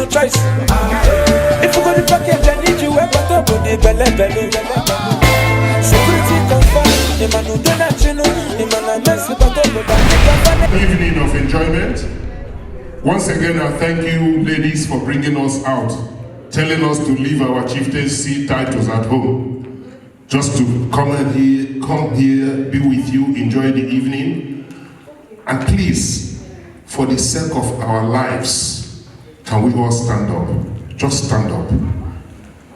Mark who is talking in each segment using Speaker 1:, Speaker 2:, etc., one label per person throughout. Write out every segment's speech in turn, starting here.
Speaker 1: No choice. If you go to package, I need you up on the belly. Security confirm, the man who don't you know, the man I mess with
Speaker 2: evening of enjoyment. Once again, I thank you, ladies, for bringing us out, telling us to leave our chieftaincy titles at home, just to come here, be with you, enjoy the evening, and please, for the sake of our lives, can we all stand up? Just stand up.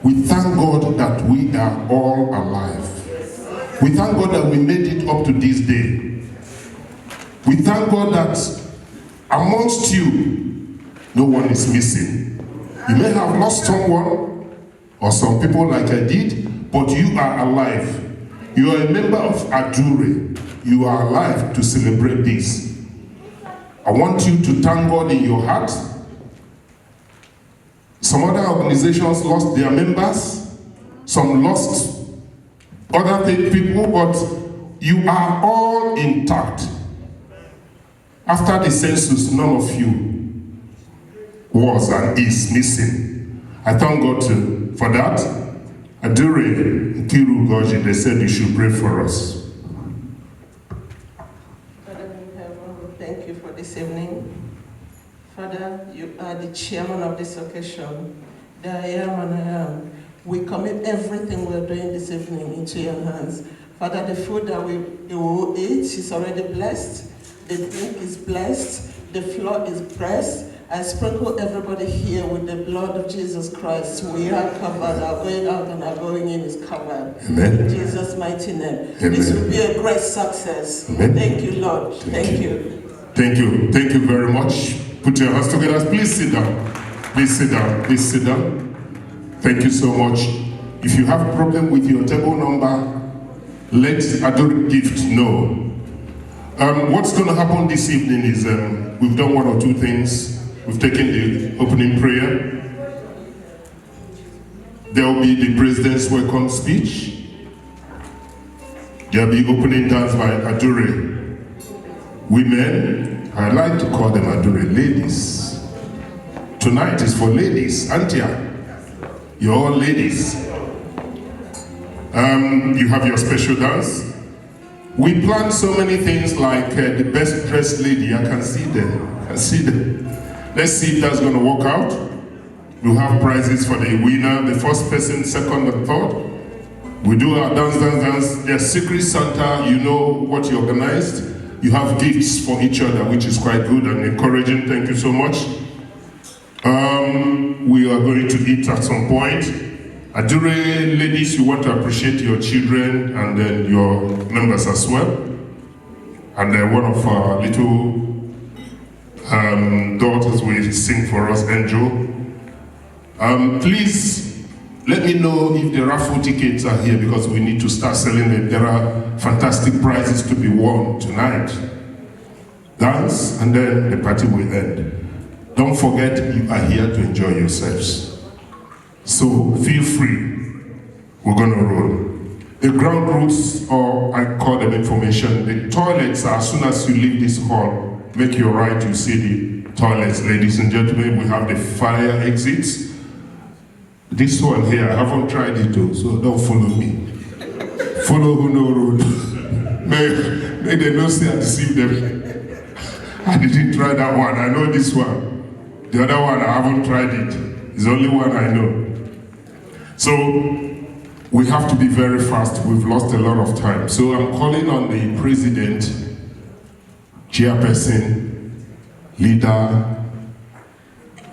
Speaker 2: We thank God that we are all alive. We thank God that we made it up to this day. We thank God that amongst you, no one is missing. You may have lost someone or some people like I did, but you are alive. You are a member of Adaure. You are alive to celebrate this. I want you to thank God in your heart. Some other organizations lost their members, some lost other people, but you are all intact. After the census, none of you was and is missing. I thank God for that. Adaure Igbo, they said you should pray for us.
Speaker 3: Father in heaven, we thank you for this evening. Father, you are the chairman of this occasion, the I am and I am. We commit everything we're doing this evening into your hands. Father, the food that we will eat is already blessed, the drink is blessed, the floor is blessed. I sprinkle everybody here with the blood of Jesus Christ. We are covered, our going out and our going in is covered.
Speaker 2: Amen.
Speaker 3: In Jesus' mighty name.
Speaker 2: Amen.
Speaker 3: This will be a great success.
Speaker 2: Amen.
Speaker 3: Thank you, Lord. Thank you.
Speaker 2: Thank you. Thank you very much. Put your hands together. Please sit down. Please sit down. Please sit down. Thank you so much. If you have a problem with your table number, let Adaure Gift know. What's going to happen this evening is we've done one or two things. We've taken the opening prayer. There will be the president's welcome speech. There will be opening dance by Adaure women. I like to call them Adaure ladies. Tonight is for ladies. Antia, you're all ladies. You have your special dance. We planned so many things like the best dressed lady. I can see them. Let's see if that's going to work out. We'll have prizes for the winner, the first person, second, and third. We do our dance. There's Secret Santa, you know what you organized. You have gifts for each other, which is quite good and encouraging. Thank you so much. We are going to eat at some point. Adaure ladies, you want to appreciate your children and then your members as well. And one of our little daughters will sing for us, Angel. Please let me know if the raffle tickets are here because we need to start selling them. There are fantastic prizes to be won tonight. Dance and then the party will end. Don't forget you are here to enjoy yourselves. So feel free. We're gonna roll. The ground rules, or I call them information, the toilets are as soon as you leave this hall, make your right, you see the toilets. Ladies and gentlemen, we have the fire exits. This one here, I haven't tried it too, so don't follow me. Follow who know road. May they not say I deceive them. I didn't try that one, I know this one. The other one, I haven't tried it. It's the only one I know. So, we have to be very fast. We've lost a lot of time. So I'm calling on the president, chairperson, leader,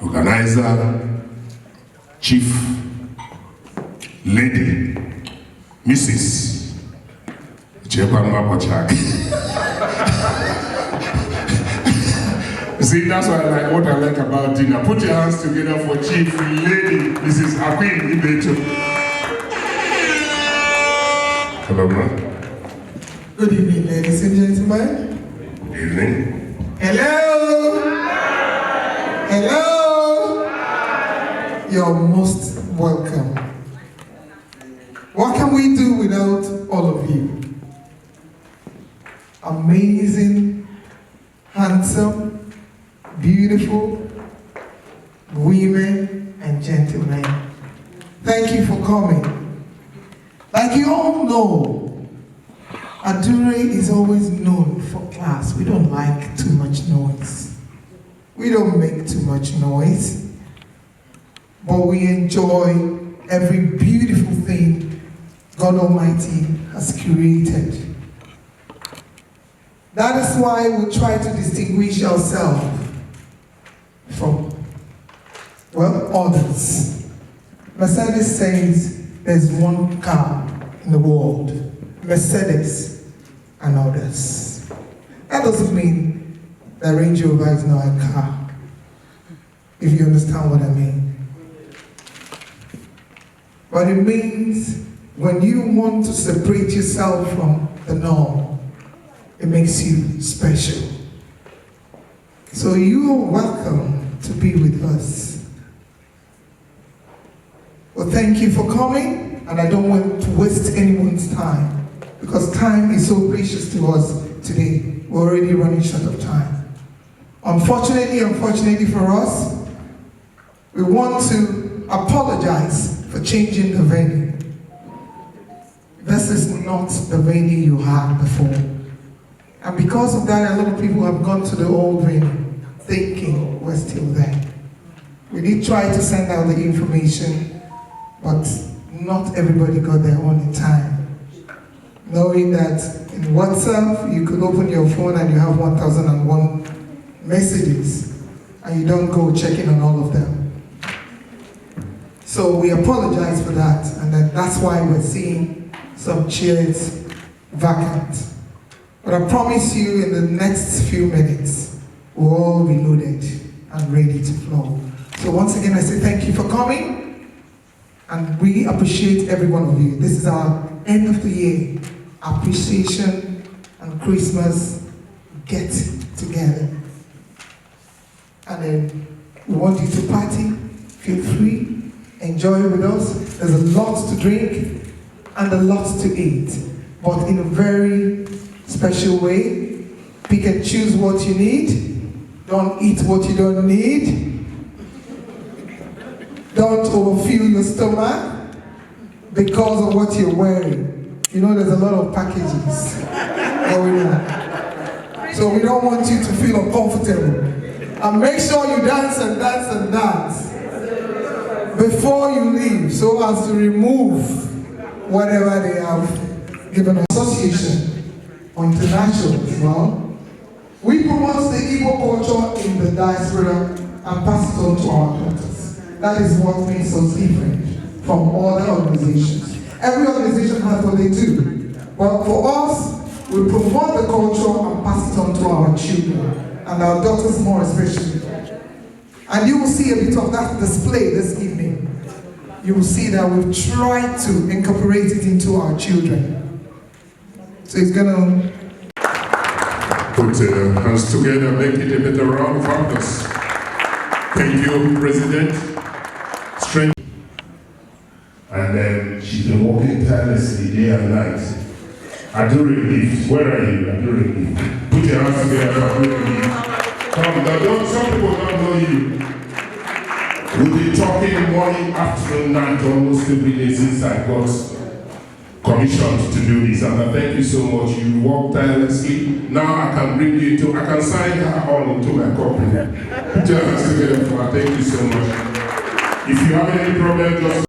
Speaker 2: organizer, chief, lady, Mrs. See, that's what I like about dinner. Put your hands together for Chief Lady Mrs. Adaure Igbo. Hello, ma'am.
Speaker 4: Good evening, ladies and gentlemen.
Speaker 2: Good evening.
Speaker 4: Hello. Hello. You're most welcome. What can we do without all of you? Amazing, handsome, beautiful women and gentlemen. Thank you for coming. Like you all know, Adaure is always known for class. We don't like too much noise. We don't make too much noise, but we enjoy every beautiful thing God Almighty has created. That is why we try to distinguish ourselves from, well, others. Mercedes says there's one car in the world, Mercedes and others. That doesn't mean that Range Rover is not a car, if you understand what I mean. But it means when you want to separate yourself from the norm, it makes you special. So you are welcome to be with us. Well, thank you for coming, and I don't want to waste anyone's time because time is so precious to us today. We're already running short of time. Unfortunately for us, we want to apologize for changing the venue. This is not the venue you had before. And because of that, a lot of people have gone to the old venue thinking we're still there. We did try to send out the information, but not everybody got there on in time. Knowing that in WhatsApp, you could open your phone and you have 1001 messages, and you don't go checking on all of them. So we apologize for that, and that's why we're seeing some chairs vacant. But I promise you in the next few minutes, we'll all be loaded and ready to flow. So once again, I say thank you for coming, and we appreciate every one of you. This is our end of the year appreciation and Christmas get together. And then we want you to party, feel free, enjoy with us. There's a lot to drink and a lot to eat, but in a very special way. Pick and choose what you need. Don't eat what you don't need. Don't overfill your stomach because of what you're wearing. You know, there's a lot of packages going on. So we don't want you to feel uncomfortable. And make sure you dance and dance and dance before you leave, so as to remove whatever they have given us. Association or international as well. We promote the Igbo culture in the diaspora and pass it on to our daughters. That is what makes us different from other organizations. Every organization has what they do. But for us, we promote the culture and pass it on to our children, and our daughters more especially. And you will see a bit of that display this evening. You will see that we've tried to incorporate it into our children. So it's gonna
Speaker 2: put hands together, make it a better round of applause. Thank you, President. Strength. And then she's been working tirelessly day and night. Adaure Igbo, where are you? Adaure Igbo. Put your hands together for Adaure Igbo. Come, some people don't know you. We've been talking morning, afternoon, night, almost every day since I got commissioned to do this, and I thank you so much. You work tirelessly. Now I can bring you into, I can sign her all into my company. Put your hands together for her. Thank you so much. If you have any problem, just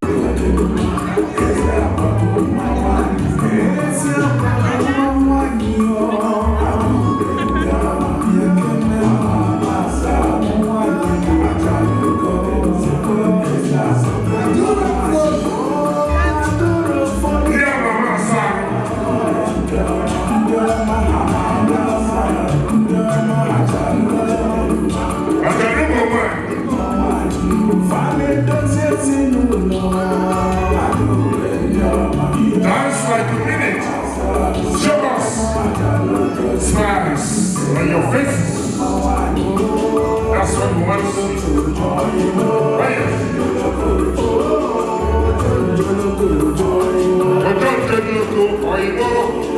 Speaker 2: like you mean it. Show us smiles on your faces. That's what we want to see. Right. But don't get local or you know.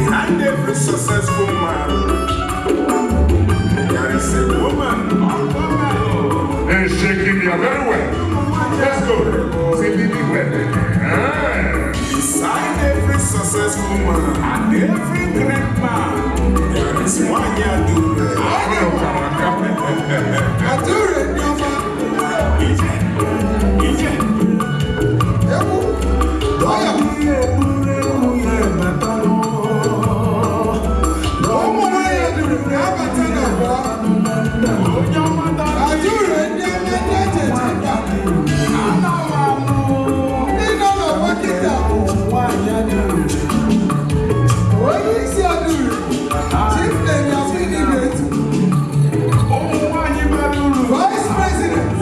Speaker 5: Behind every successful man, there is a woman.
Speaker 2: And shaking me very well. Let's go. Say me well.
Speaker 5: Beside every successful man and every great man, there is one Adaure.
Speaker 4: Adaure Vice President,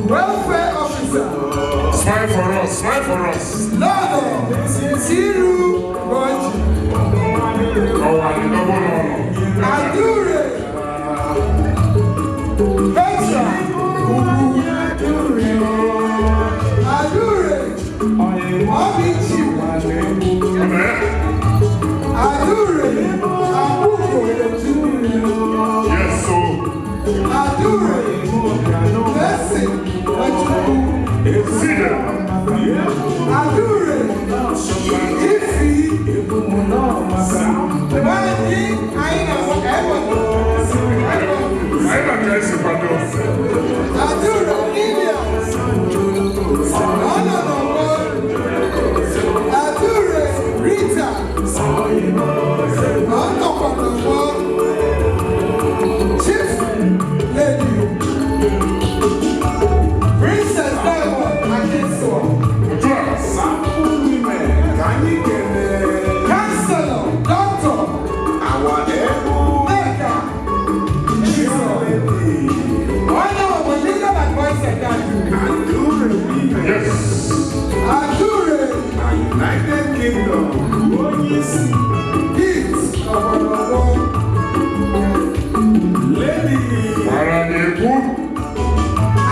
Speaker 4: Welfare officer.
Speaker 2: Smile for us, smile for us.
Speaker 4: Lord, Siru Roji. Adaure. Petra. Adaure. Obichi. Adaure. Abuko.
Speaker 2: Yes, so.
Speaker 4: Adaure. Blessing.
Speaker 2: See them.
Speaker 4: Adaure. Ifi. Wani aina whatever.
Speaker 2: I don't guys if I do.
Speaker 4: Adaure. India. No. Adaure. Rita. No. Chief Lady. Princess Diamond. Counselor, doctor, maker, one of the legal advisor that
Speaker 2: Yes.
Speaker 5: Adaure, United Kingdom,
Speaker 4: gifts of our
Speaker 5: Lady
Speaker 2: Adaure Igbo.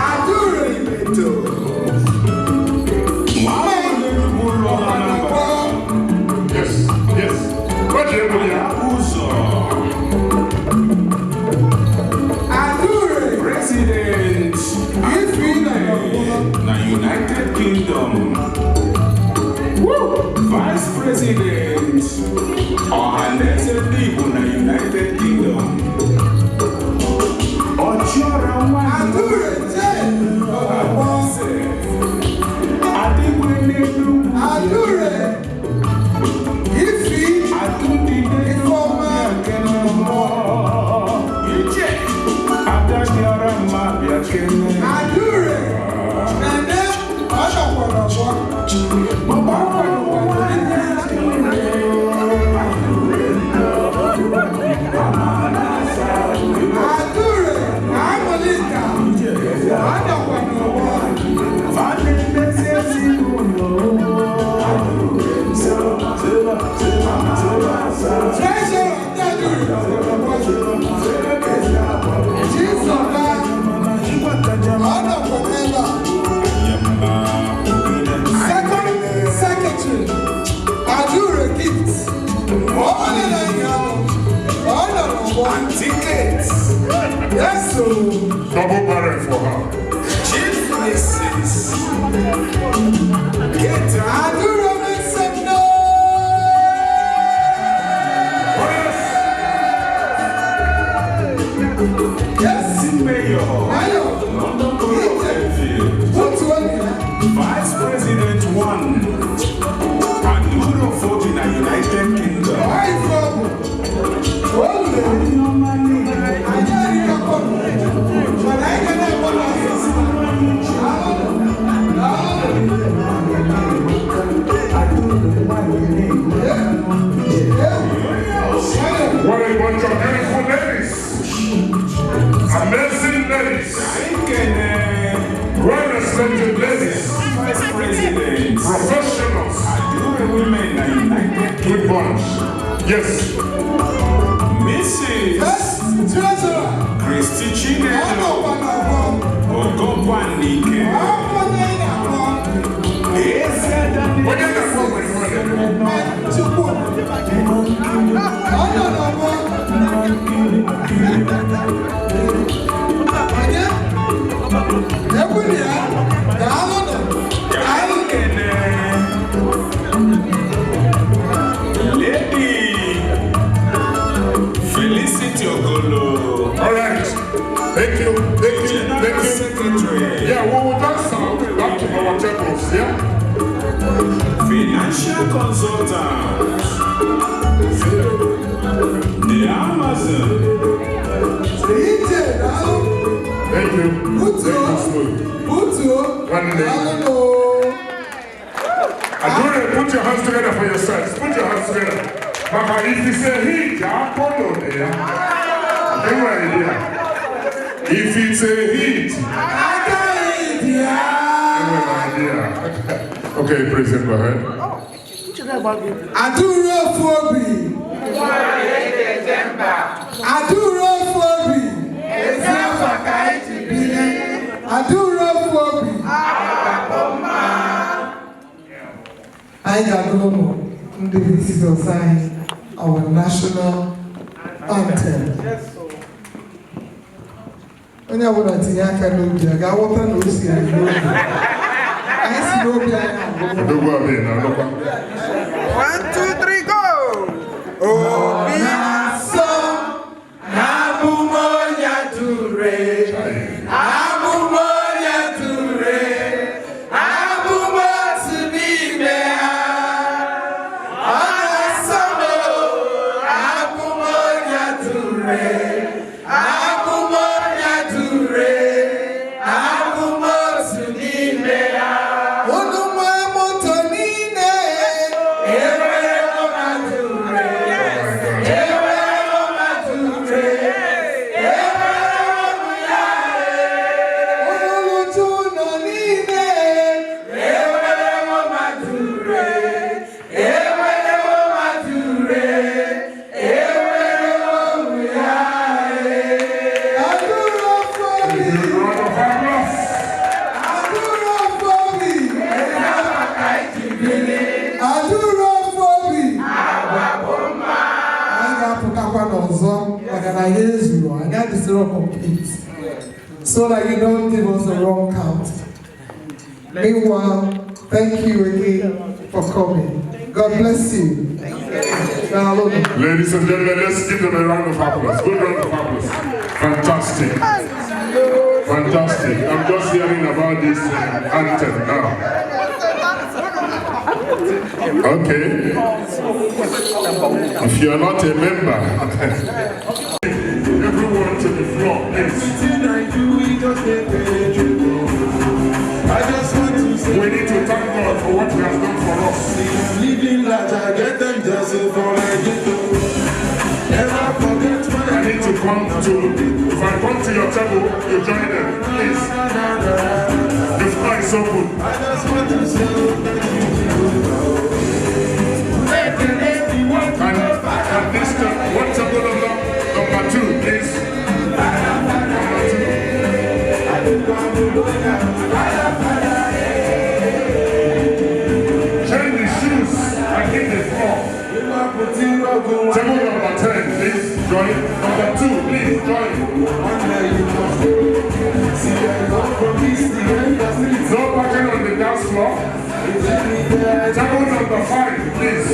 Speaker 4: Adaure
Speaker 5: Igbo.
Speaker 2: Yes. What do you believe?
Speaker 4: Adaure,
Speaker 5: President na United Kingdom. Vice President Adaure Igbo na United Kingdom.
Speaker 4: Adaure Adaure, Ifi, Ifoma, Adaure, Nene, Ọ̀dọ̀pọ̀lọpọ̀. Adaure make some noise. Yes,
Speaker 5: Mayor.
Speaker 4: what's one?
Speaker 5: Vice President 1. Adaure vote in the United Kingdom.
Speaker 4: Why from?
Speaker 2: What a bunch of beautiful ladies. Amazing ladies. Well-respected ladies.
Speaker 5: Vice President.
Speaker 2: Professionals.
Speaker 5: Adaure women in the United
Speaker 2: Good bunch. Yes.
Speaker 5: Mrs.
Speaker 4: Treasurer.
Speaker 5: Christy Chinelo. Ogopanike.
Speaker 2: What is that for, my
Speaker 5: Lady Felicity Ogolo.
Speaker 2: All right. Thank you. Thank you.
Speaker 5: General
Speaker 2: Thank you.
Speaker 5: Secretary.
Speaker 2: Yeah, we will just back to our temples, yeah?
Speaker 5: Financial consultant. The Amazon.
Speaker 2: Thank you. Thank you, Smooth. One day. Adaure, put your hands together for yourselves. Put your hands together. Mama, if you say heat, I'll follow there. Give me an idea. If it's a heat, give me an idea. Okay, President, go ahead.
Speaker 4: Adaure Fobi. Adaure Fobi. Adaure Fobi. I got no the visitors sign our national anthem. When I want to see I can do I got water no see I see no be I
Speaker 2: Don't go away now, look.
Speaker 1: 1, 2, 3, go!
Speaker 4: complete, so that you don't give us a wrong count. Meanwhile, thank you again for coming. God bless you.
Speaker 2: Ladies and gentlemen, let's give them a round of applause. Good round of applause. Fantastic. Fantastic. I'm just hearing about this anthem now. Okay. If you're not a member, everyone to the floor, please. We need to thank God for what He has done for us.
Speaker 1: Living large, I get them just for I get them. Never forget when
Speaker 2: I need to come to, if I come to your table, you join them, please. The floor is open.
Speaker 1: I just want to say thank you.
Speaker 2: And this time, what table number 2, please? Change the shoes and hit the floor. Table number 10, please join. Number 2, please join. No parking on the down floor. Table number 5, please.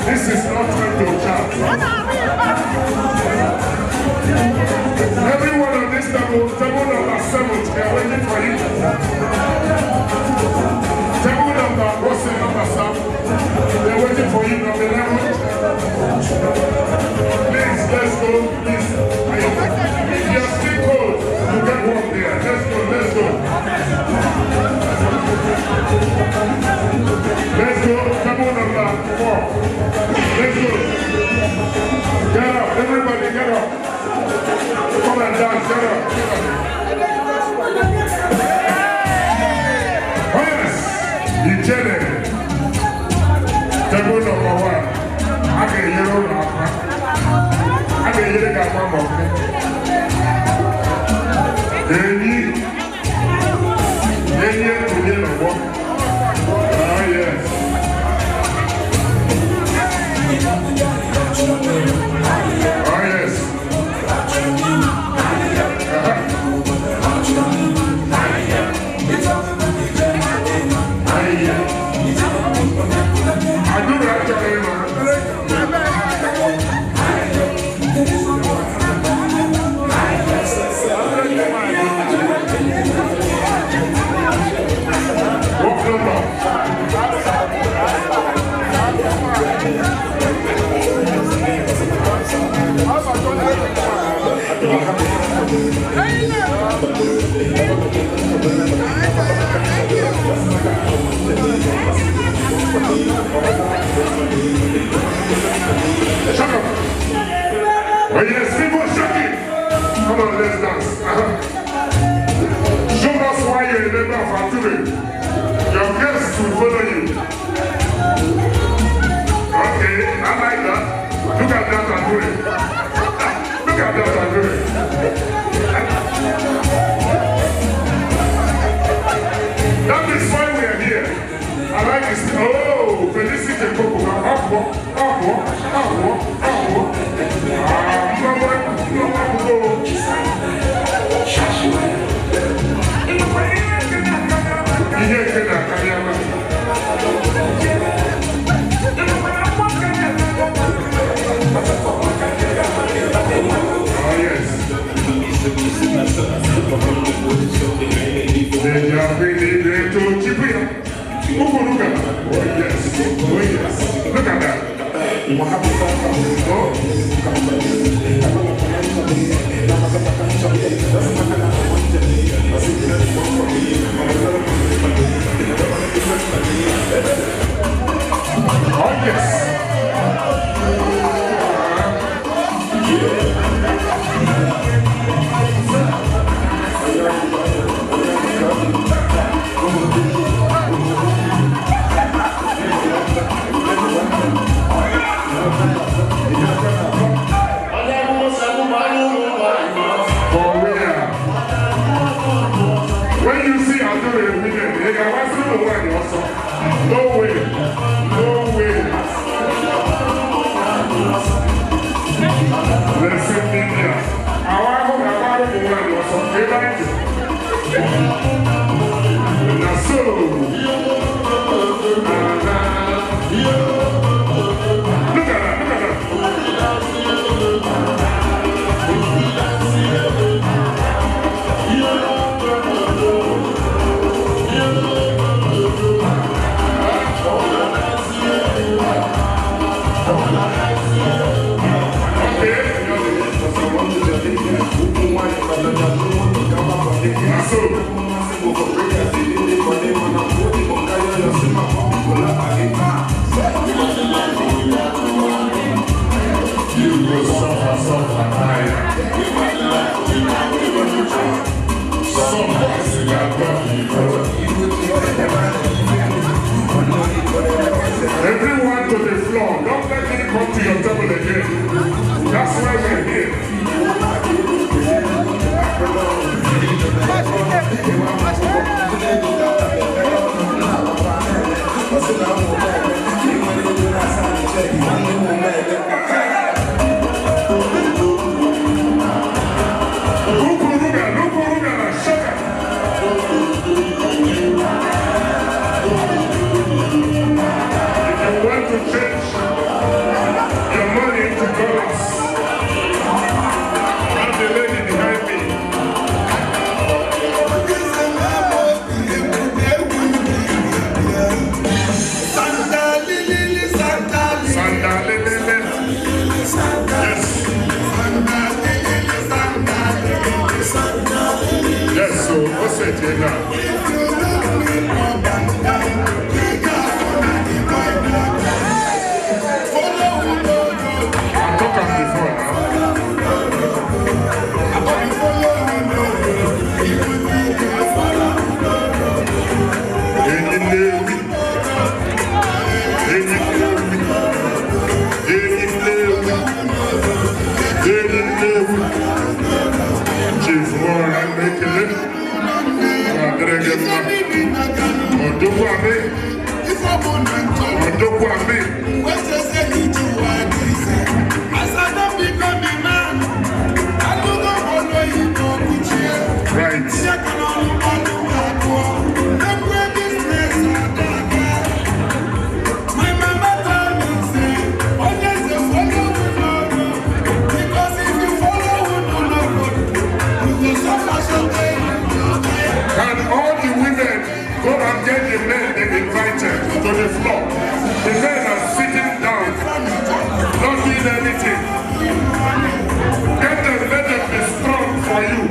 Speaker 2: This is not time to chat. Everyone on this table number 7, they are waiting for you. Table number, what's the number, sir? They are waiting for you, number 11. Please, let's go, please. If you are still cold, you get one there. Let's go, let's go. Let's go, table number 4. Let's go. Get up, everybody get up. Come and dance, get up, get up. Oh yes, the jelly. Table number 1. I can hear you now. I can hear you got one more. Any to hear the one. Oh yes. Oh yes. I do that to you. What number? Shut up! Oh yes, people shut it! Come on, let's dance. Show us why you're a member of Adaure. Your guests will follow you. Okay, I like that. Look at that Adaure. Look at that Adaure. That is why we are here. I like this. Oh, Felicity Coco. Look at that. Oh yes. You go suffer, suffer, higher. Somebody got everyone to the floor. Don't let me come to your table again. That's why we're here. Yes, so what's it here now? I'm talking before to the floor. The men are sitting down, not doing anything. Get them, let them be strong for you.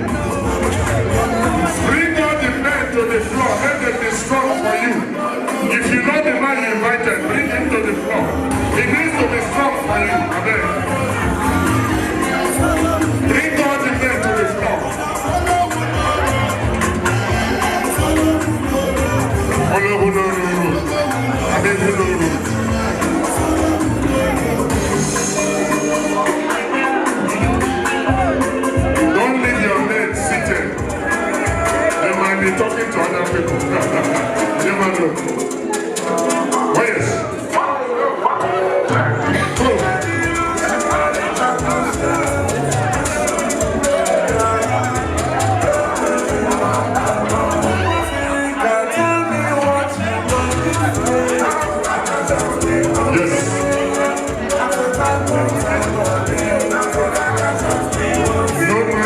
Speaker 2: Bring all the men to the floor, let them be strong for you. If you know the man you invited, bring him to the floor. He needs to be strong for you. Amen. Bring all the men to the floor. Don't leave your men seated. They might be talking to other people. Never know. Oh yes.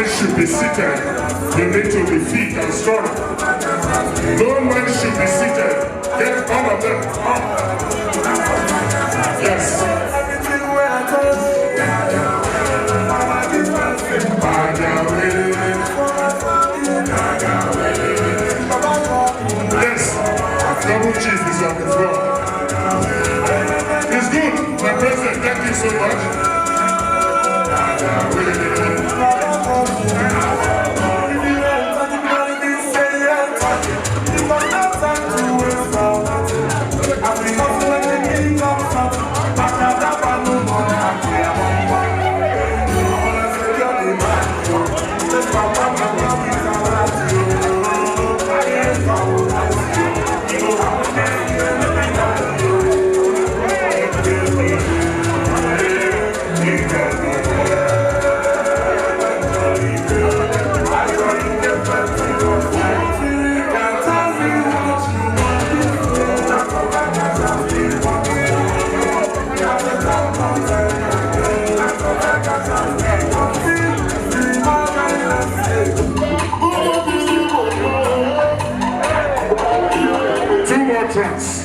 Speaker 2: Should be seated. You need to be fit and strong. No man should be seated. Get all of them up. Yes. Yes. Double chief is on the floor. It's good. My president, thank you so much.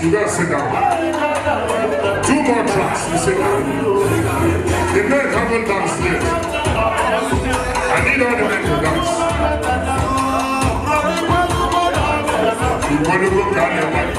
Speaker 2: You gotta sit down. 2 more tracks, you sit down. The men haven't danced yet. I need all the men to dance. You want to go down your life.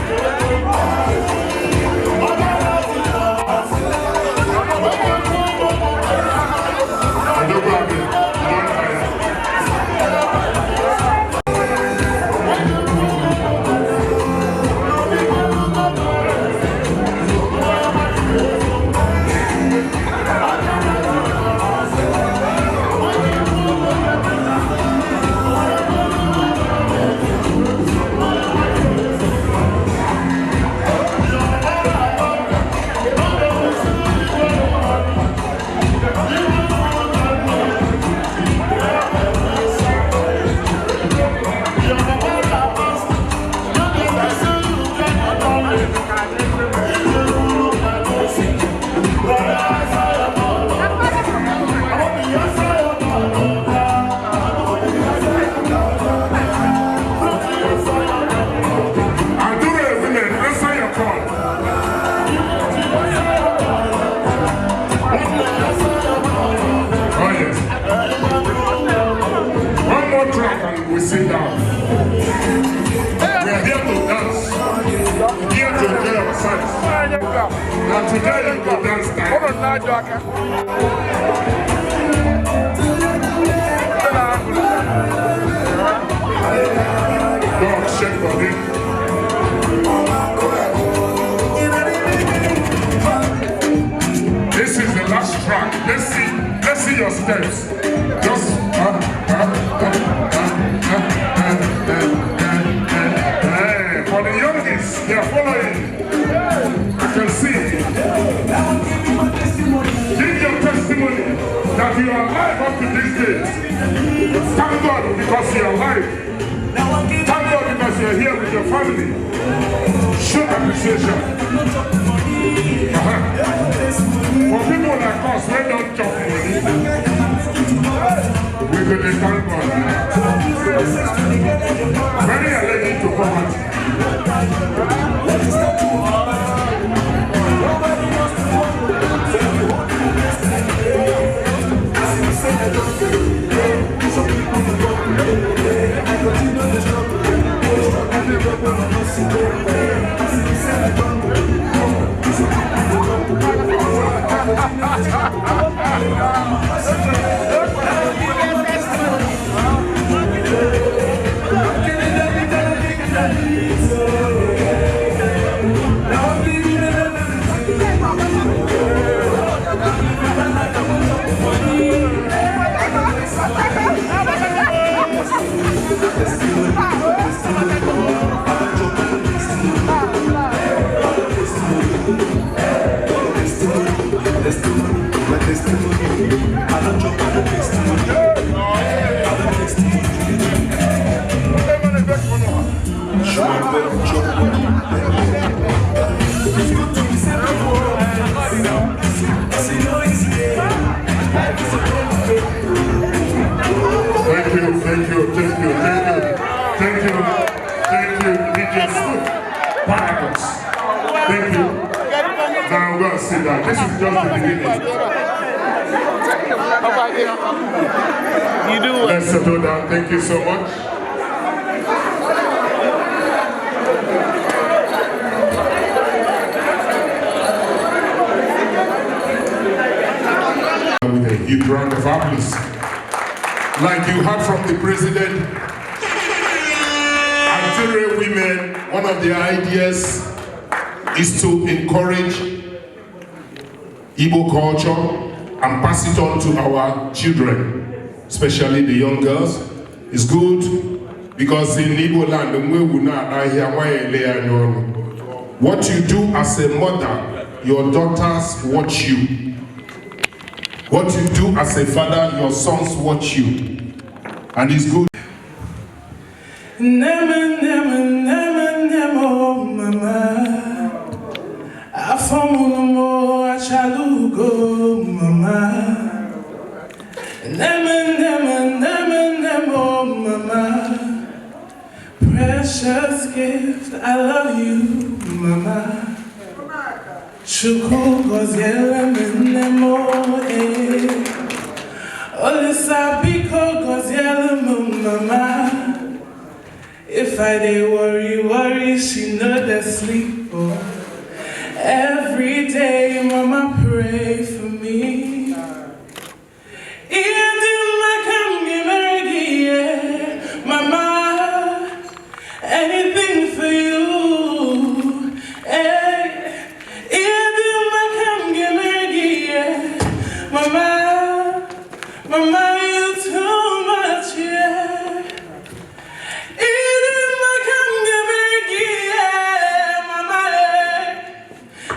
Speaker 2: sit down. We are here to dance. Here to enjoy ourselves. And today you go dance time. Dog, shake body. This is the last track. Let's see your steps. Just for the youngest, they are following. I can see. Give your testimony that you are alive up to these days. Thank God because you are alive. Thank God because you are here with your family. Show appreciation. For people like us, we don't chop money. We will thank God. Many are led into poverty. This is just the beginning.
Speaker 6: You do it.
Speaker 2: Let's settle down. Thank you so much. With a huge round of applause. Like you heard from the president, Adaure women, one of the ideas is to encourage Igbo culture and pass it on to our children, especially the young girls. It's good because in Igbo land, what you do as a mother, your daughters watch you. What you do as a father, your sons watch you. And it's good.
Speaker 7: Chalugo, mama. Mama. Precious gift, I love you, mama. Chuku goziele nemo, Olisabiko goziele mama. If I dey worry, she know the sleep. Oh. Every day, mama pray for me. Mama, anything for you. Mama, you too much, yeah.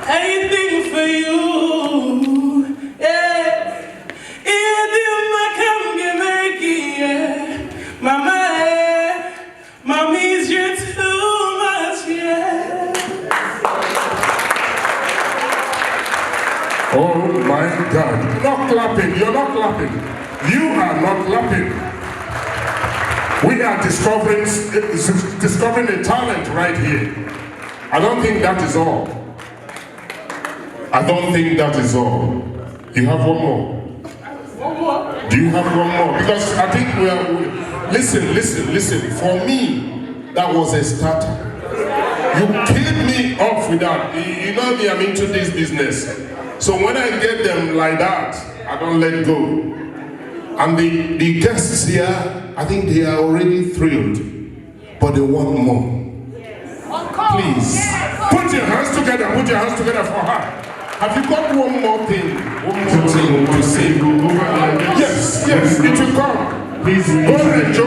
Speaker 7: Anything for you, yeah. Mama, mommy's you're too much, yeah.
Speaker 2: Oh my God! You're not clapping. You're not clapping. You are not clapping. We are discovering a talent right here. I don't think that is all. I don't think that is all. You have one more.
Speaker 7: One more?
Speaker 2: Do you have one more? Because I think Listen. For me, that was a starter. You killed me off with that. You know me, I'm into this business. So when I get them like that, I don't let go. And the guests here, I think they are already thrilled, but they want more. Please, put your hands together for her. Have you got one more thing to say? Yes, it will come. Please, go ahead, Joe.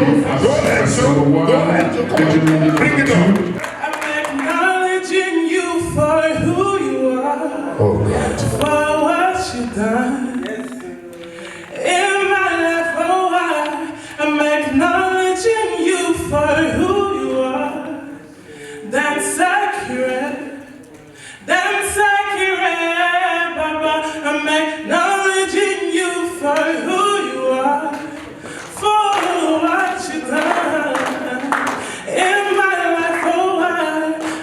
Speaker 2: Bring it on.
Speaker 7: I'm acknowledging you for who you are, for what you've done in my life. Oh, I'm acknowledging you for who you are. That's accurate. Baba. I'm acknowledging you for who you are, for what you've done in my life. Oh,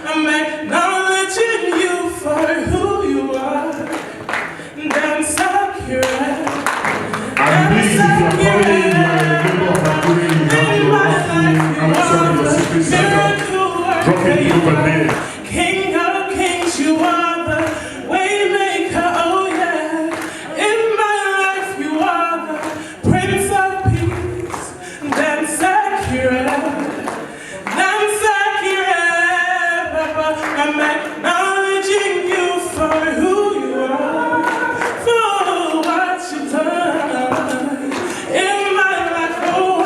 Speaker 7: I'm acknowledging you for who you are. That's accurate.
Speaker 2: And please, if you are calling your neighbor of Adaure, you have your secret center. Drop it over there.
Speaker 7: King of kings, you are the way maker, oh yeah. In my life, you are the Prince of Peace. That's accurate. Baba. I'm acknowledging you for who you are, for what you've done in my life, oh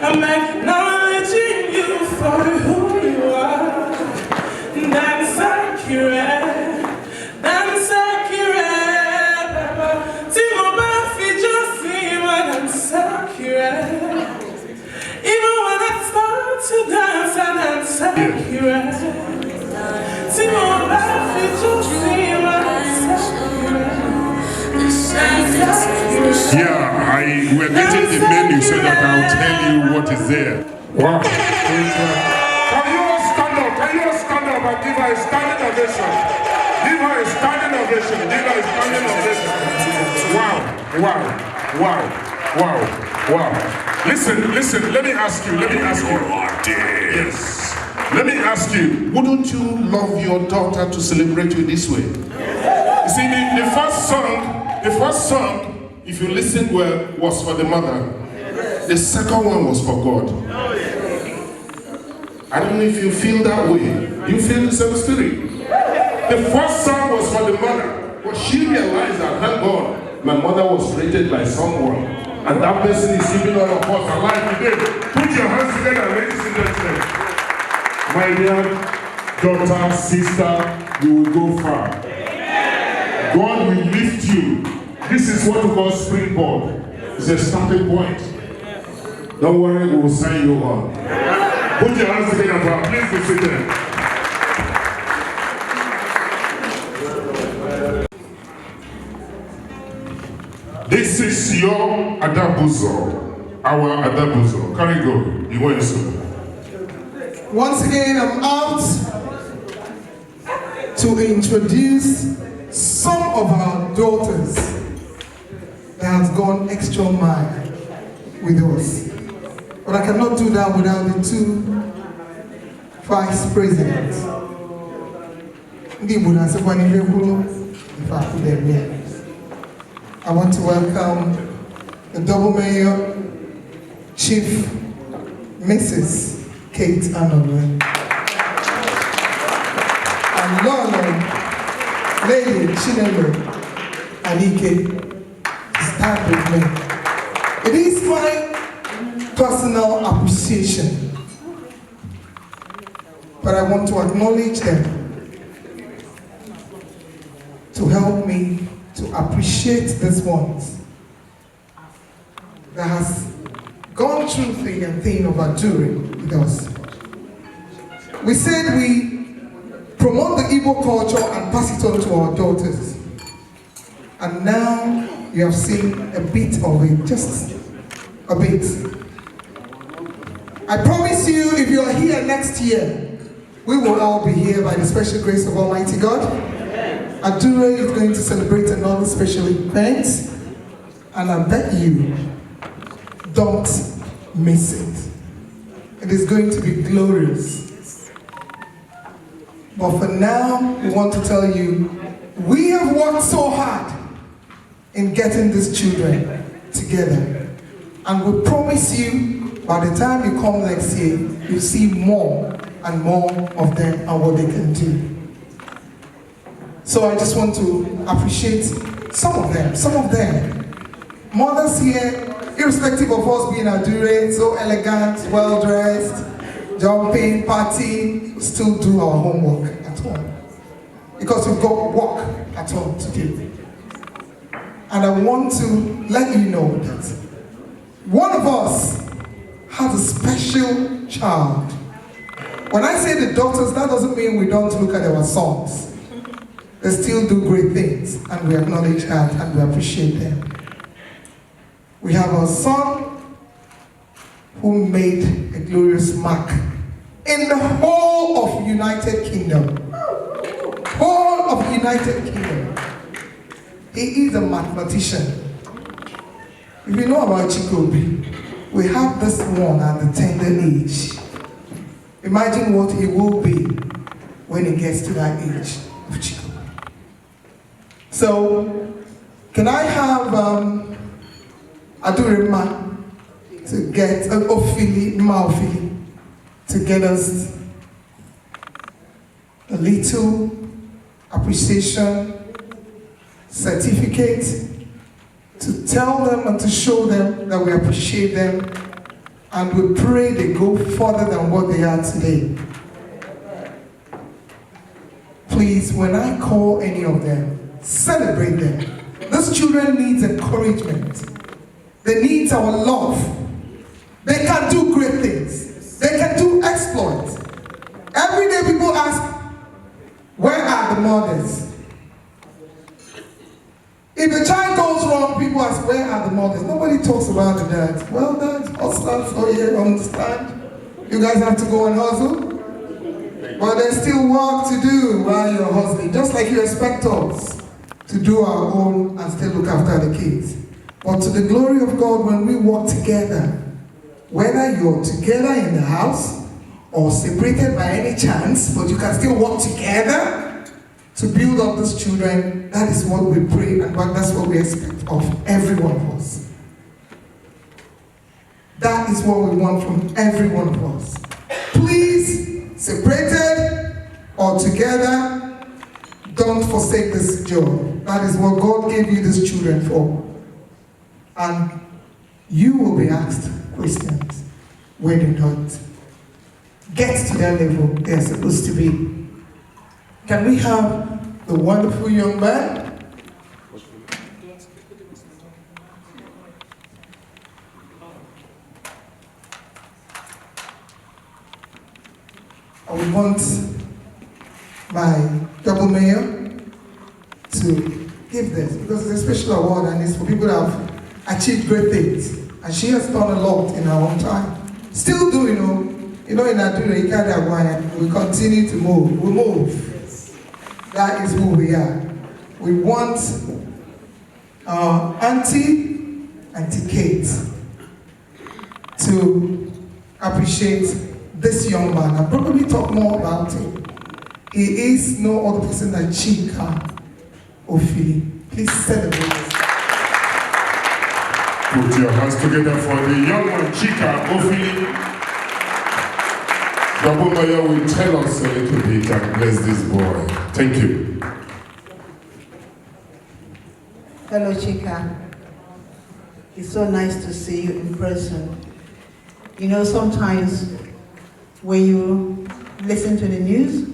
Speaker 7: I'm acknowledging you for who you are. That's accurate. Baba. Timo Bafi just see what that's accurate. Even when I start to dance, that's accurate. Timo Bafi just see what that's accurate.
Speaker 2: Yeah, we're getting the menu so that I'll tell you what is there. Wow. Can you all stand up and give her a standing ovation? Give her a standing ovation. Wow. Listen, let me ask you. Yes. Let me ask you, wouldn't you love your daughter to celebrate you this way? You see, the first song, if you listen well, was for the mother. The second one was for God. I don't know if you feel that way. You feel the same spirit. The first song was for the mother, but she realized that, thank God, my mother was created by someone, and that person is giving all of us alive today. Put your hands together, ladies and gentlemen. My dear daughter, sister, you will go far. God will lift you. This is what we call springboard. It's a starting point. Don't worry, we will sign you on. Put your hands together, please be seated. This is your Adabuzo, our Adabuzo. Carry go, you want to.
Speaker 4: Once again, I'm out to introduce some of our daughters that have gone extra mile with us. But I cannot do that without the two vice presidents. I want to welcome the double mayor, Chief Mrs. Kate Adaure, and Lord, Lady Chinelo Anike, stand with me. It is my personal appreciation, but I want to acknowledge them to help me to appreciate these ones that has gone through thick and thin of Adaure with us. We said we promote the Igbo culture and pass it on to our daughters. And now you have seen a bit of it, just a bit. I promise you, if you are here next year, we will all be here by the special grace of Almighty God. Adaure is going to celebrate another special event, and I bet you don't miss it. It is going to be glorious. But for now, we want to tell you, we have worked so hard in getting these children together. And we promise you, by the time you come next year, you'll see more and more of them and what they can do. So I just want to appreciate some of them. Mothers here, irrespective of us being Adaure, so elegant, well-dressed, jumping, partying, we still do our homework at home. Because we've got work at home to do. And I want to let you know that one of us has a special child. When I say the daughters, that doesn't mean we don't look at our sons. They still do great things, and we acknowledge that and we appreciate them. We have a son who made a glorious mark in the whole of United Kingdom. Whole of United Kingdom. He is a mathematician. If you know about Chikobi, we have this one at the tender age. Imagine what he will be when he gets to that age of Chikobi. So, can I have Adaure Ma to get Ofili to get us a little appreciation certificate to tell them and to show them that we appreciate them and we pray they go further than what they are today. Please, when I call any of them, celebrate them. These children need encouragement. They need our love. They can do great things. They can do exploits. Every day people ask, where are the mothers? If the child goes wrong, people ask, where are the mothers? Nobody talks about the dads. Well, dads, hustlers, oh yeah, understand. You guys have to go and hustle. But there's still work to do while you're hustling. Just like you expect us to do our own and still look after the kids. But to the glory of God, when we work together, whether you're together in the house or separated by any chance, but you can still work together to build up these children, that is what we pray and that's what we expect of every one of us. That is what we want from every one of us. Please, separated or together, don't forsake this joy. That is what God gave you these children for. And you will be asked questions when you don't get to that level they're supposed to be. Can we have the wonderful young man? I would want my double mayor to give this because it's a special award and it's for people that have achieved great things. And she has done a lot in her own time. Still do, in Adaure, we continue to move. We move. That is who we are. We want our Auntie Kate, to appreciate this young man and probably talk more about him. He is no other person than Chika Ofili. Please celebrate this.
Speaker 2: Put your hands together for the young man, Chika Ofili. Double Mayor will tell us a little bit and bless this boy. Thank you.
Speaker 6: Hello, Chika. It's so nice to see you in person. Sometimes when you listen to the news,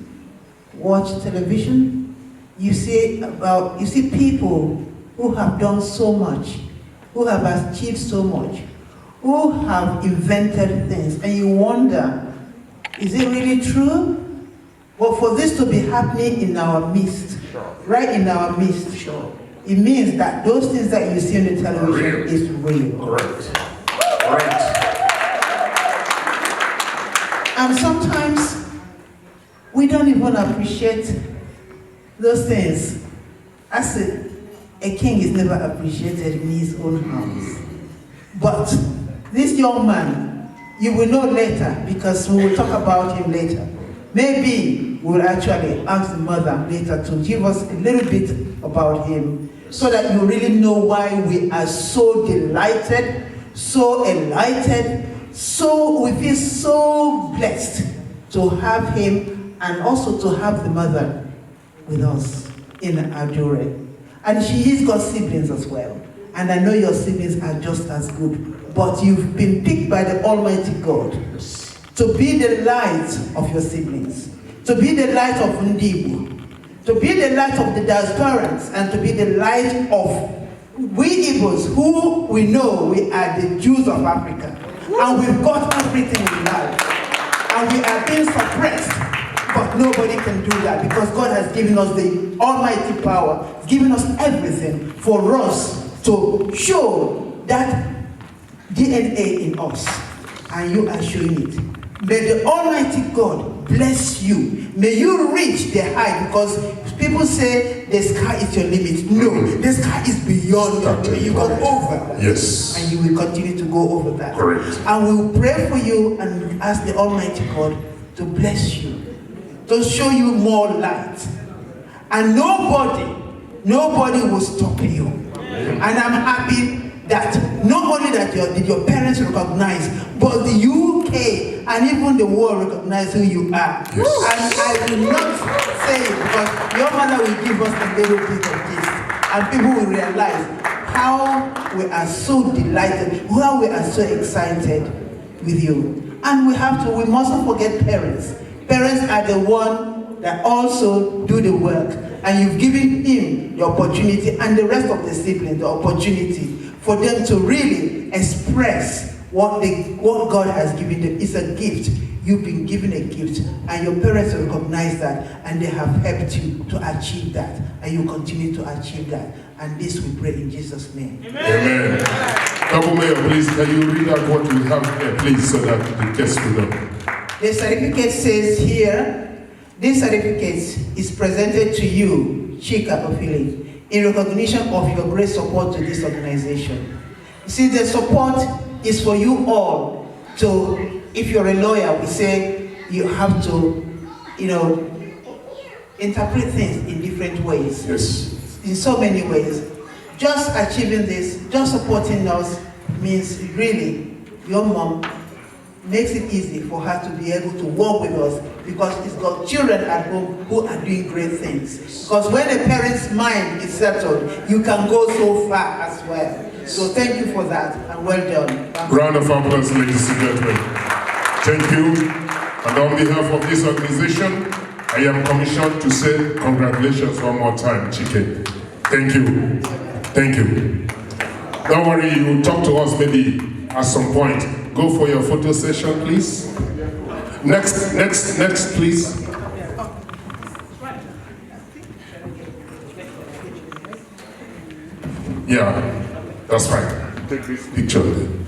Speaker 6: watch television, you see people who have done so much, who have achieved so much, who have invented things, and you wonder, is it really true? But for this to be happening in our midst, right in our midst, it means that those things that you see on the television is real.
Speaker 2: Right.
Speaker 6: And sometimes we don't even appreciate those things. As a king is never appreciated in his own house. But this young man You will know later, because we will talk about him later. Maybe we'll actually ask the mother later to give us a little bit about him, so that you really know why we are so delighted, so enlightened, we feel so blessed to have him, and also to have the mother with us in Adaure. And she's got siblings as well. And I know your siblings are just as good. But you've been picked by the Almighty God to be the light of your siblings, to be the light of Igbo, to be the light of the diasporans, and to be the light of we Igbos, who we know we are the Jews of Africa. And we've got everything in life. And we are being suppressed. But nobody can do that, because God has given us the almighty power, given us everything for us to show that DNA in us. And you are showing it. May the Almighty God bless you. May you reach the height, because people say the sky is your limit. No, the sky is beyond your limit. You go over that.
Speaker 2: Yes.
Speaker 6: And you will continue to go over that.
Speaker 2: Correct.
Speaker 6: And we will pray for you and ask the Almighty God to bless you, to show you more light. And nobody will stop you. And I'm happy that not only that did your parents recognize, but the UK and even the world recognize who you are.
Speaker 2: Yes.
Speaker 6: And I will not say it, because your mother will give us a little bit of this, and people will realize how we are so delighted, how we are so excited with you. And we mustn't forget parents. Parents are the one that also do the work, and you've given him the opportunity, and the rest of the siblings the opportunity, for them to really express what God has given them. It's a gift. You've been given a gift, and your parents recognize that, and they have helped you to achieve that, and you continue to achieve that. And this we pray in Jesus' name.
Speaker 2: Amen. Double Mayor, please, can you read out what we have here, please, so that the guests will know?
Speaker 6: The certificate says here, this certificate is presented to you, Chika Ofili, in recognition of your great support to this organization. You see, the support is for you all to, if you're a lawyer, we say you have to, interpret things in different ways.
Speaker 2: Yes.
Speaker 6: In so many ways. Just achieving this, just supporting us, means really your mom makes it easy for her to be able to work with us, because she's got children at home who are doing great things. Because when a parent's mind is settled, you can go so far as well. So thank you for that, and well done.
Speaker 2: Round of applause, ladies and gentlemen. Thank you. And on behalf of this organization, I am commissioned to say congratulations one more time, Chike. Thank you. Thank you. Don't worry, you will talk to us maybe at some point. Go for your photo session, please. Next, please. Yeah, that's fine. Take this picture then.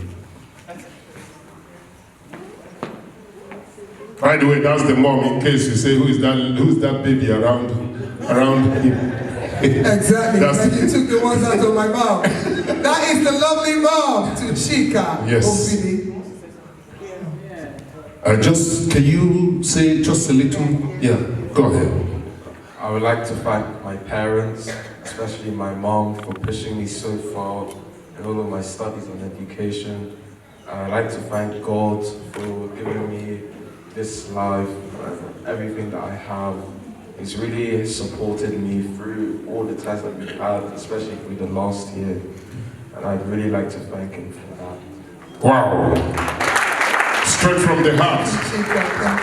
Speaker 2: By the way, that's the mom, in case you say, who's that baby around him?
Speaker 4: Exactly. You took the ones out of my mouth. That is the lovely mom to Chika.
Speaker 2: Yes. Can you say just a little? Yeah, go ahead.
Speaker 8: I would like to thank my parents, especially my mom, for pushing me so far in all of my studies and education. I'd like to thank God for giving me this life and everything that I have. He's really supported me through all the times that we've had, especially through the last year. And I'd really like to thank him for that.
Speaker 2: Wow. Straight from the heart.
Speaker 4: Thank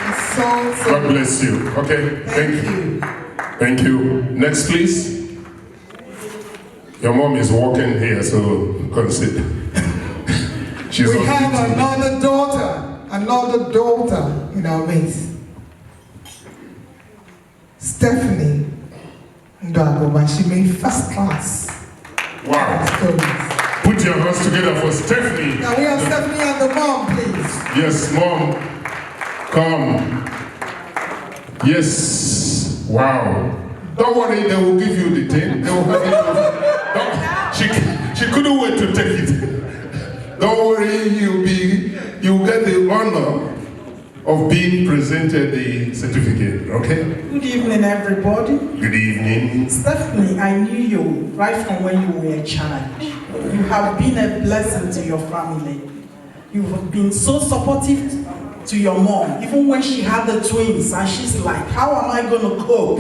Speaker 4: you so
Speaker 2: God bless you. Okay, thank you. Thank you. Next, please. Your mom is walking here, so consider.
Speaker 4: We have another daughter in our midst. Stephanie Ndagoba. She made first class.
Speaker 2: Wow. Put your hands together for Stephanie.
Speaker 4: Now we have Stephanie and the mom, please.
Speaker 2: Yes, mom. Come. Yes. Wow. Don't worry, they will give you the thing. They will have it. She couldn't wait to take it. Don't worry, you'll get the honor of being presented the certificate, okay?
Speaker 9: Good evening, everybody.
Speaker 2: Good evening.
Speaker 9: Stephanie, I knew you right from when you were a child. You have been a blessing to your family. You have been so supportive to your mom, even when she had the twins, and she's like, how am I going to cope?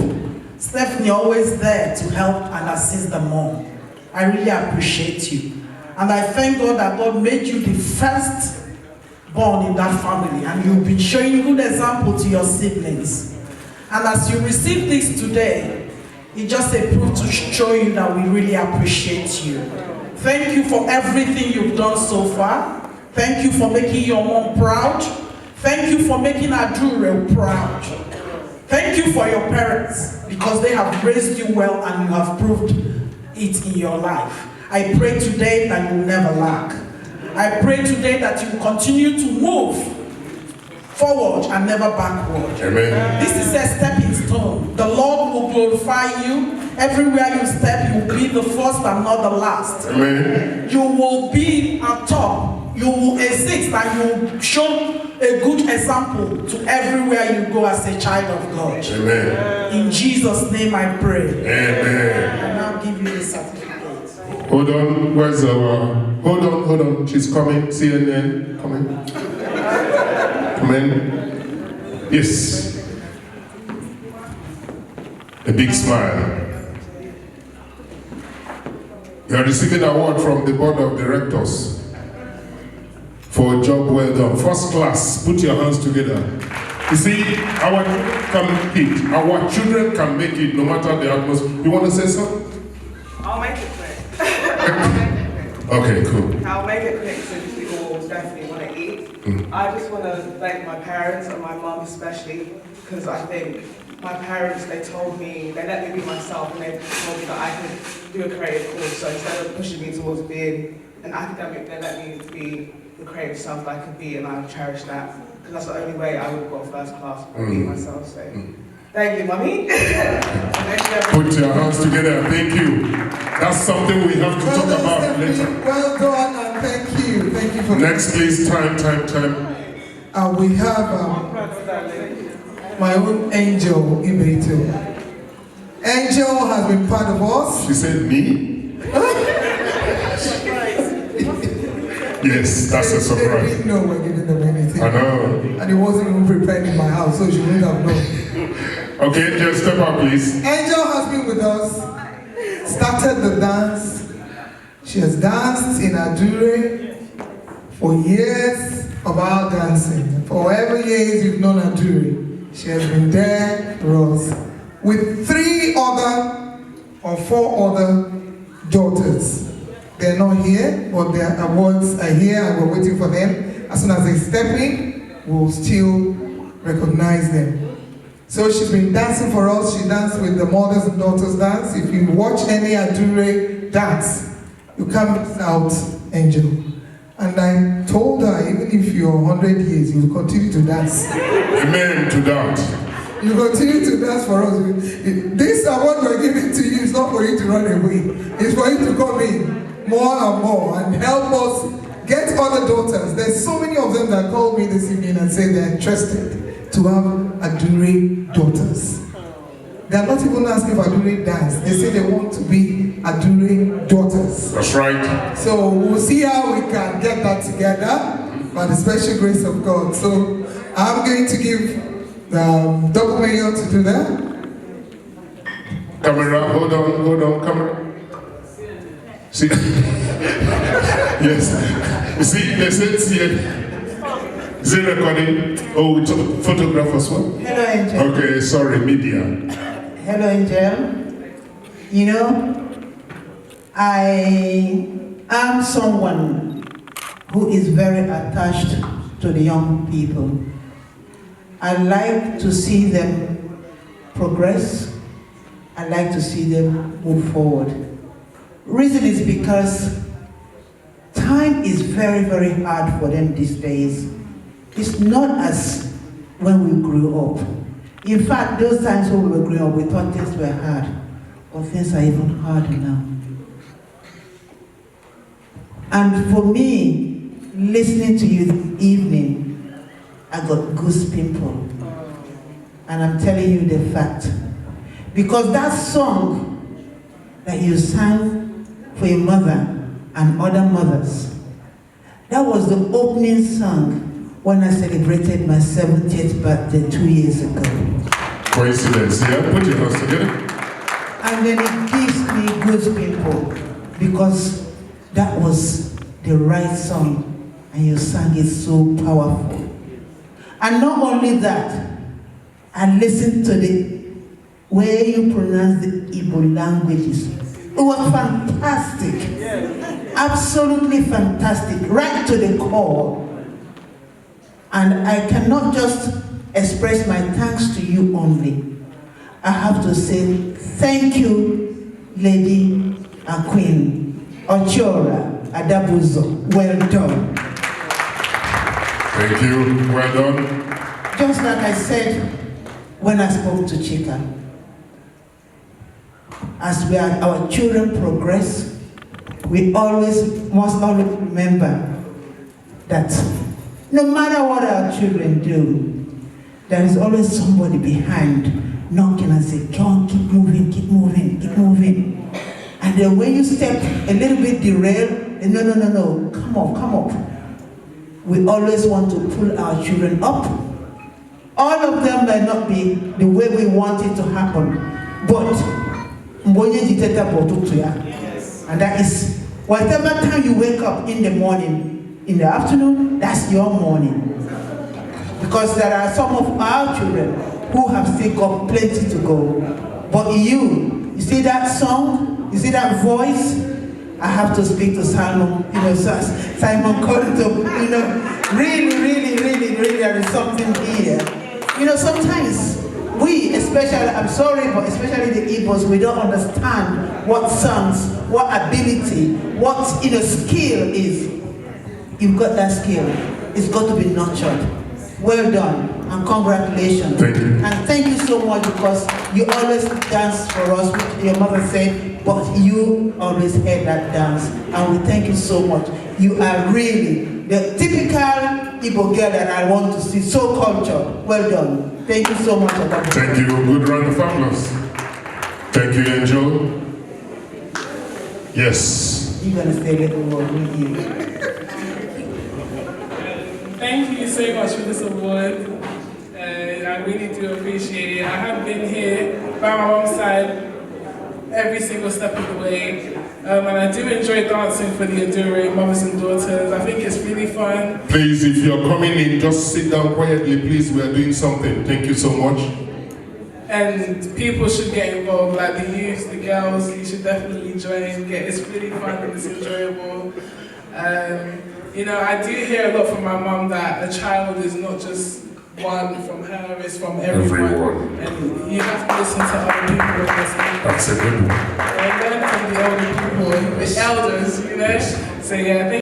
Speaker 9: Stephanie always there to help and assist the mom. I really appreciate you. And I thank God that God made you the first born in that family, and you've been showing good example to your siblings. And as you receive this today, it's just a proof to show you that we really appreciate you. Thank you for everything you've done so far. Thank you for making your mom proud. Thank you for making Adaure proud. Thank you for your parents, because they have raised you well and you have proved it in your life. I pray today that you will never lack. I pray today that you continue to move forward and never backward.
Speaker 2: Amen.
Speaker 9: This is a stepping stone. The Lord will glorify you. Everywhere you step, you will be the first and not the last.
Speaker 2: Amen.
Speaker 9: You will be at top. You will exist and you will show a good example to everywhere you go as a child of God.
Speaker 2: Amen.
Speaker 9: In Jesus' name I pray.
Speaker 2: Amen.
Speaker 9: I now give you the certificate.
Speaker 2: Hold on, where's our... Hold on, she's coming. CNN, coming. Come in. Yes. A big smile. You are receiving an award from the board of directors for a job well done. First class, put your hands together. You see, our children can make it no matter the atmosphere. You want to say something?
Speaker 7: I'll make it quick.
Speaker 2: Okay, cool.
Speaker 7: I'll make it quick since we all definitely want to eat. I just want to thank my parents and my mom especially, because I think my parents, they let me be myself, and they told me that I could do a creative course. So instead of pushing me towards being an academic, they let me be the creative self that I could be, and I cherish that, because that's the only way I would go first class, be myself. So thank you, Mommy.
Speaker 2: Put your hands together. Thank you. That's something we have to talk about later.
Speaker 4: Well done, and thank you. Thank you for
Speaker 2: next, please. Time.
Speaker 4: We have my own Angel Igbo. Angel has been part of us.
Speaker 2: She said me? Yes, that's a surprise.
Speaker 4: They didn't know we're giving them anything.
Speaker 2: I know.
Speaker 4: And it wasn't even prepared in my house, so she wouldn't have known.
Speaker 2: Okay, Angel, step up, please.
Speaker 4: Angel has been with us, started the dance. She has danced in Adaure for years of our dancing. For however years you've known Adaure, she has been there for us with 4 other daughters. They're not here, but their awards are here and we're waiting for them. As soon as they step in, we'll still recognize them. So she's been dancing for us. She danced with the mothers and daughters dance. If you watch any Adaure dance, you can't miss out Angel. And I told her, even if you're 100 years, you'll continue to dance.
Speaker 2: Amen to that.
Speaker 4: You continue to dance for us. This award we're giving to you is not for you to run away. It's for you to come in more and more and help us get other daughters. There's so many of them that called me this evening and said they're interested to have Adaure daughters. They're not even asking for Adaure dance. They say they want to be Adaure daughters.
Speaker 2: That's right.
Speaker 4: So we'll see how we can get that together by the special grace of God. So I'm going to give the double mayor to do that.
Speaker 2: Camera, hold on, camera. See, yes. You see, they said here. Is it recording? Oh, it's a photograph as well?
Speaker 6: Hello, Angel.
Speaker 2: Okay, sorry, media.
Speaker 6: Hello, Angel. You know, I am someone who is very attached to the young people. I like to see them progress. I like to see them move forward. Reason is because time is very, very hard for them these days. It's not as when we grew up. In fact, those times when we were growing up, we thought things were hard, but things are even harder now. And for me, listening to you this evening, I got goose pimple. And I'm telling you the fact. Because that song that you sang for your mother and other mothers, that was the opening song when I celebrated my 70th birthday 2 years ago.
Speaker 2: Coincidence, yeah? Put your hands together.
Speaker 6: And then it gives me goose pimple because that was the right song and you sang it so powerful. And not only that, I listened to the way you pronounce the Igbo languages. It was fantastic. Absolutely fantastic, right to the core. And I cannot just express my thanks to you only. I have to say thank you, Lady and Queen Ochora Adabuzo. Well done.
Speaker 2: Thank you. Well done.
Speaker 6: Just like I said when I spoke to Chika, as our children progress, we must always remember that no matter what our children do, there is always somebody behind knocking and saying, John, keep moving, keep moving, keep moving. And then when you step a little bit derailed, no, come up. We always want to pull our children up. All of them may not be the way we want it to happen, but and that is whatever time you wake up in the morning, in the afternoon, that's your morning. Because there are some of our children who have still got plenty to go. But you see that song, you see that voice, I have to speak to Simon, Simon calling to, really, there is something here. Sometimes we, especially, I'm sorry, but especially the Igbos, we don't understand what songs, what ability, what skill is. You've got that skill. It's got to be nurtured. Well done, and congratulations.
Speaker 2: Thank you.
Speaker 6: And thank you so much because you always dance for us, which your mother said, but you always had that dance. And we thank you so much. You are really the typical Igbo girl that I want to see, so cultured. Well done. Thank you so much.
Speaker 2: Thank you. Good round of applause. Thank you, Angel. Yes.
Speaker 6: You're going to say a little more with you.
Speaker 7: Thank you so much for this award. I really do appreciate it. I have been here by my mom's side every single step of the way. And I do enjoy dancing for the Adaure mothers and daughters. I think it's really fun.
Speaker 2: Please, if you're coming in, just sit down quietly, please. We are doing something. Thank you so much.
Speaker 7: And people should get involved, like the youth, the girls, you should definitely join. It's really fun and it's enjoyable. I do hear a lot from my mum that a child is not just one from her, it's from everyone. And you have to listen to other people.
Speaker 2: That's a good one.
Speaker 7: And learn from the older people, the elders, So yeah, I think